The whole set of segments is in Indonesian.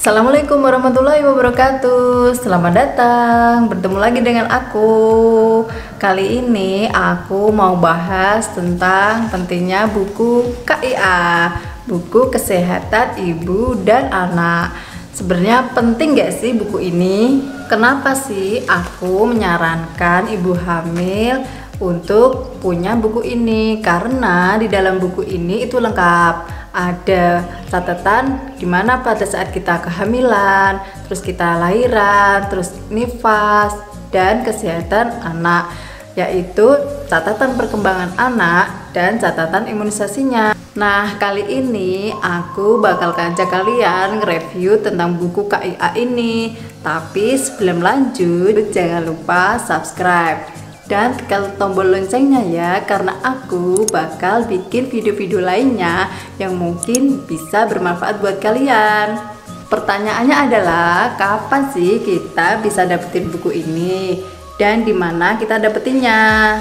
Assalamualaikum warahmatullahi wabarakatuh. Selamat datang, bertemu lagi dengan aku. Kali ini aku mau bahas tentang pentingnya buku KIA, buku Kesehatan Ibu dan Anak. Sebenarnya penting gak sih buku ini? Kenapa sih aku menyarankan ibu hamil untuk punya buku ini? Karena di dalam buku ini itu lengkap. Ada catatan dimana pada saat kita kehamilan, terus kita lahiran, terus nifas, dan kesehatan anak, yaitu catatan perkembangan anak dan catatan imunisasinya. Nah, kali ini aku bakal ngajak kalian nge-review tentang buku KIA ini. Tapi sebelum lanjut, jangan lupa subscribe dan tekan tombol loncengnya ya, karena aku bakal bikin video-video lainnya yang mungkin bisa bermanfaat buat kalian. Pertanyaannya adalah, kapan sih kita bisa dapetin buku ini dan di mana kita dapetinnya?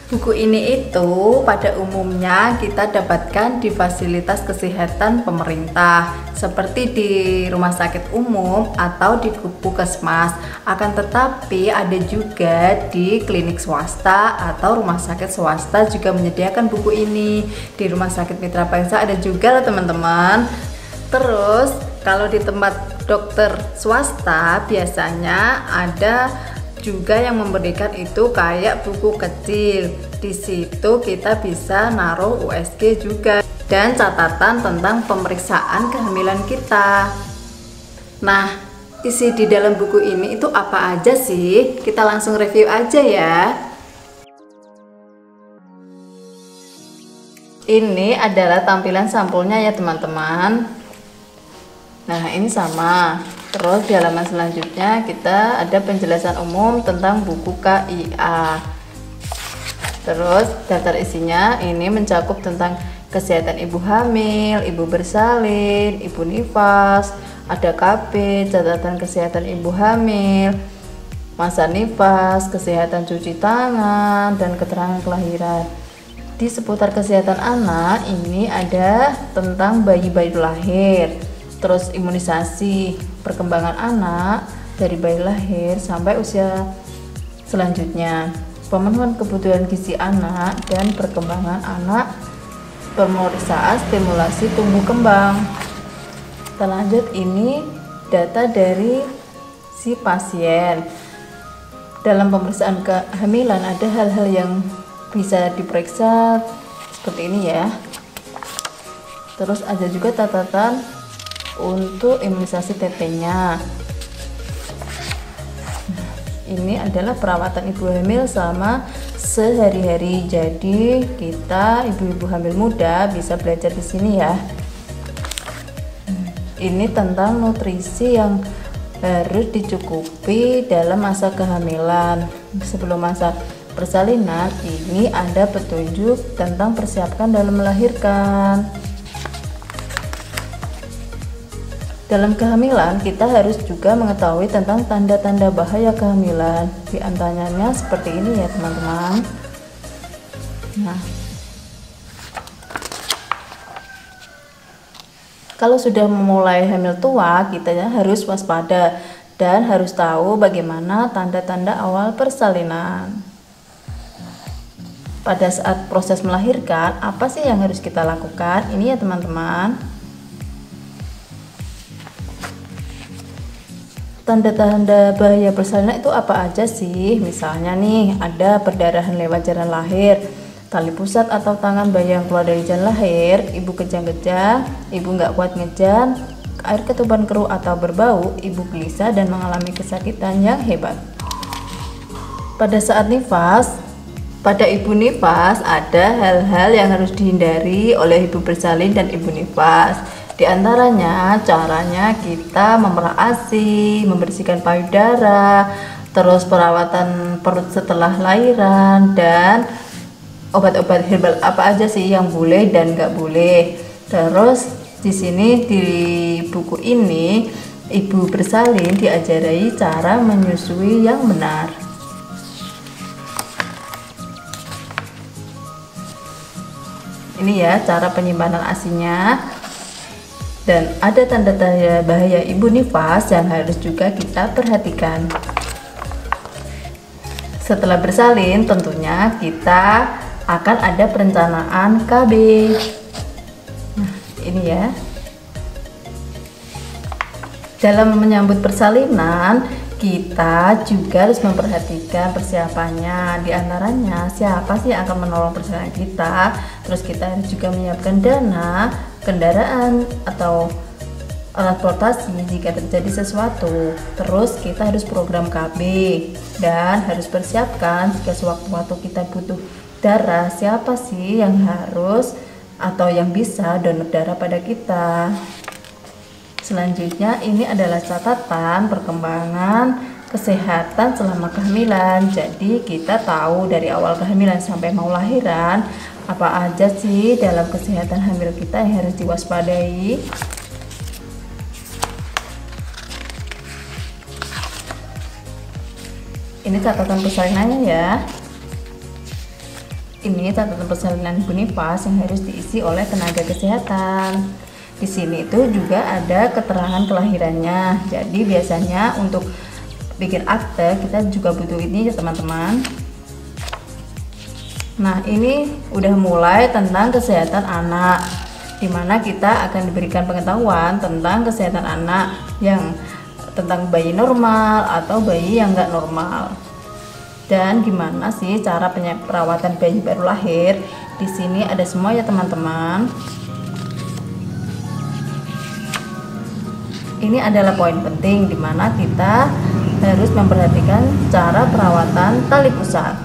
Buku ini itu pada umumnya kita dapatkan di fasilitas kesehatan pemerintah seperti di rumah sakit umum atau di puskesmas. Akan tetapi ada juga di klinik swasta atau rumah sakit swasta juga menyediakan buku ini. Di rumah sakit Mitra Bangsa ada juga loh teman-teman. Terus kalau di tempat dokter swasta biasanya ada juga yang memberikan itu kayak buku kecil. Di situ kita bisa naruh USG juga dan catatan tentang pemeriksaan kehamilan kita. Nah, isi di dalam buku ini itu apa aja sih? Kita langsung review aja ya. Ini adalah tampilan sampulnya ya teman-teman. Nah, ini sama. Terus di halaman selanjutnya kita ada penjelasan umum tentang buku KIA. Terus daftar isinya ini mencakup tentang kesehatan ibu hamil, ibu bersalin, ibu nifas, ada KB, catatan kesehatan ibu hamil, masa nifas, kesehatan cuci tangan, dan keterangan kelahiran. Di seputar kesehatan anak ini ada tentang bayi-bayi lahir, terus imunisasi, perkembangan anak dari bayi lahir sampai usia selanjutnya, pemenuhan kebutuhan gizi anak dan perkembangan anak, pemeriksaan stimulasi tumbuh kembang. Kita lanjut, ini data dari si pasien. Dalam pemeriksaan kehamilan ada hal-hal yang bisa diperiksa seperti ini ya. Terus ada juga catatan untuk imunisasi TT-nya. Ini adalah perawatan ibu hamil selama sehari-hari. Jadi kita ibu-ibu hamil muda bisa belajar di sini ya. Ini tentang nutrisi yang harus dicukupi dalam masa kehamilan. Sebelum masa persalinan, ini ada petunjuk tentang persiapkan dalam melahirkan. Dalam kehamilan, kita harus juga mengetahui tentang tanda-tanda bahaya kehamilan. Di antaranya seperti ini ya teman-teman. Nah, kalau sudah memulai hamil tua, kita harus waspada dan harus tahu bagaimana tanda-tanda awal persalinan. Pada saat proses melahirkan, apa sih yang harus kita lakukan? Ini ya teman-teman. Tanda-tanda bahaya persalinan itu apa aja sih? Misalnya nih, ada perdarahan lewat jalan lahir, tali pusat atau tangan bayi yang keluar dari jalan lahir, ibu kejang-kejang, ibu nggak kuat ngejan, air ketuban keruh atau berbau, ibu gelisah dan mengalami kesakitan yang hebat. Pada saat nifas, pada ibu nifas ada hal-hal yang harus dihindari oleh ibu bersalin dan ibu nifas. Di antaranya caranya kita memerah ASI, membersihkan payudara, terus perawatan perut setelah lahiran, dan obat-obat herbal apa aja sih yang boleh dan nggak boleh. Terus di sini di buku ini ibu bersalin diajari cara menyusui yang benar. Ini ya cara penyimpanan ASI-nya. Dan ada tanda-tanda bahaya ibu nifas yang harus juga kita perhatikan. Setelah bersalin, tentunya kita akan ada perencanaan KB. Nah, ini ya. Dalam menyambut persalinan, kita juga harus memperhatikan persiapannya. Di antaranya, siapa sih yang akan menolong persalinan kita? Terus kita harus juga menyiapkan dana, kendaraan atau transportasi jika terjadi sesuatu. Terus kita harus program KB dan harus persiapkan jika sewaktu-waktu kita butuh darah, siapa sih yang harus atau yang bisa donor darah pada kita. Selanjutnya ini adalah catatan perkembangan kesehatan selama kehamilan. Jadi kita tahu dari awal kehamilan sampai mau lahiran apa aja sih dalam kesehatan hamil kita yang harus diwaspadai. Ini catatan persalinannya ya. Ini catatan persalinan ibu nifas yang harus diisi oleh tenaga kesehatan. Di sini itu juga ada keterangan kelahirannya. Jadi biasanya untuk bikin akte kita juga butuh ini ya teman-teman. Nah, ini udah mulai tentang kesehatan anak, dimana kita akan diberikan pengetahuan tentang kesehatan anak yang tentang bayi normal atau bayi yang nggak normal. Dan gimana sih cara perawatan bayi baru lahir? Di sini ada semua ya teman-teman. Ini adalah poin penting di mana kita harus memperhatikan cara perawatan tali pusat.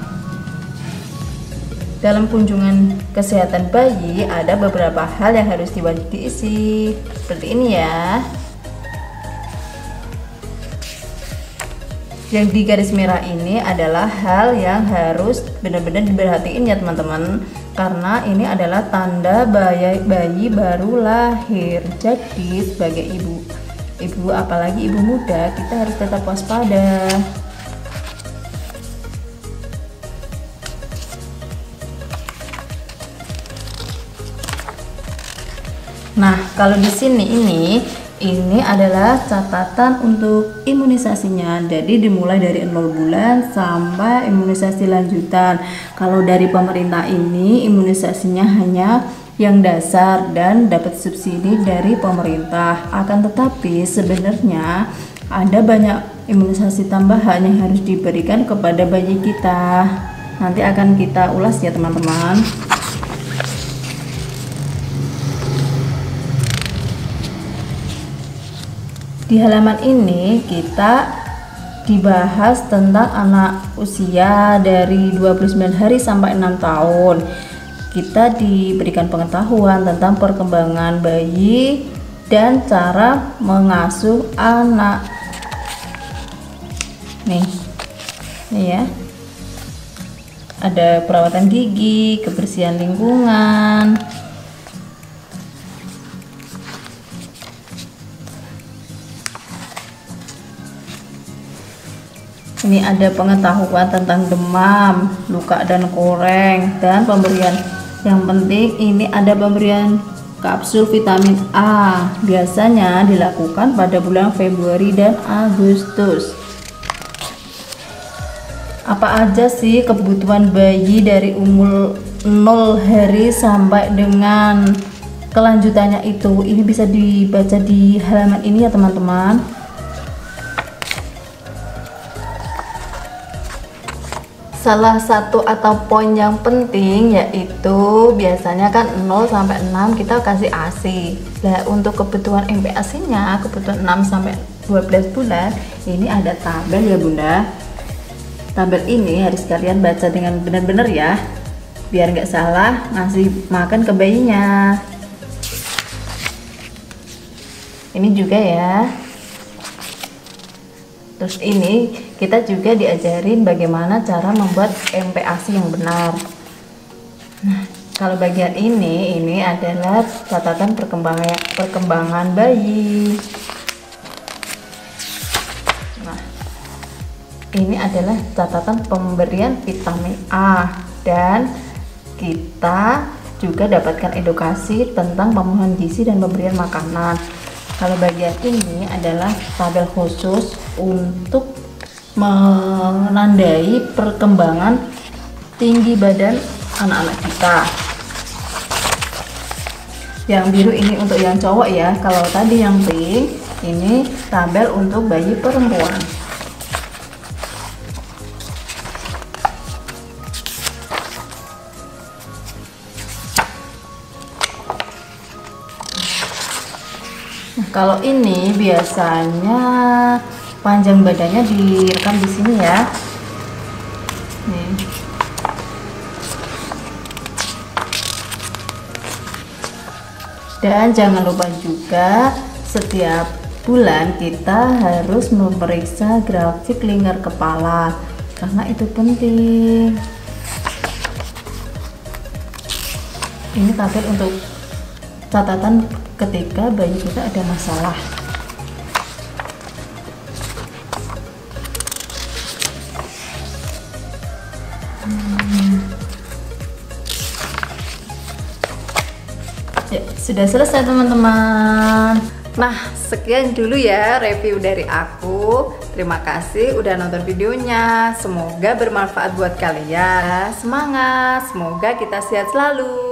Dalam kunjungan kesehatan bayi ada beberapa hal yang harus diwajib diisi. Seperti ini ya. Yang di garis merah ini adalah hal yang harus benar-benar diperhatiin ya teman-teman, karena ini adalah tanda bayi baru lahir. Jadi sebagai ibu apalagi ibu muda, kita harus tetap waspada. Nah, kalau di sini ini adalah catatan untuk imunisasinya. Jadi dimulai dari 0 bulan sampai imunisasi lanjutan. Kalau dari pemerintah ini imunisasinya hanya yang dasar dan dapat subsidi dari pemerintah. Akan tetapi sebenarnya ada banyak imunisasi tambahan yang harus diberikan kepada bayi kita. Nanti akan kita ulas ya teman-teman. Di halaman ini kita dibahas tentang anak usia dari 29 hari sampai 6 tahun. Kita diberikan pengetahuan tentang perkembangan bayi dan cara mengasuh anak. Nih ya. Ada perawatan gigi, kebersihan lingkungan. Ini ada pengetahuan tentang demam, luka dan koreng, dan pemberian. Yang penting ini ada pemberian kapsul vitamin A. Biasanya dilakukan pada bulan Februari dan Agustus. Apa aja sih kebutuhan bayi dari umur 0 hari sampai dengan kelanjutannya itu? Ini bisa dibaca di halaman ini ya teman-teman. Salah satu atau poin yang penting yaitu biasanya kan 0 sampai 6 kita kasih ASI. Nah, untuk kebutuhan MPASI-nya, kebutuhan 6 sampai 12 bulan, ini ada tabel ya Bunda. Tabel ini harus kalian baca dengan benar-benar ya, biar nggak salah ngasih makan ke bayinya. Ini juga ya. Terus ini kita juga diajarin bagaimana cara membuat MPASI yang benar. Nah, kalau bagian ini adalah catatan perkembangan bayi. Nah, ini adalah catatan pemberian vitamin A, dan kita juga dapatkan edukasi tentang pemenuhan gizi dan pemberian makanan. Kalau bagian ini adalah tabel khusus untuk menandai perkembangan tinggi badan anak-anak kita. Yang biru ini untuk yang cowok ya, kalau tadi yang pink ini tabel untuk bayi perempuan. Nah, kalau ini biasanya panjang badannya direkam di sini ya. Nih. Dan jangan lupa juga setiap bulan kita harus memeriksa grafik lingkar kepala karena itu penting. Ini tabel untuk catatan ketika bayi kita ada masalah. Ya, sudah selesai teman-teman. Nah, sekian dulu ya review dari aku. Terima kasih udah nonton videonya. Semoga bermanfaat buat kalian. Semangat, semoga kita sehat selalu.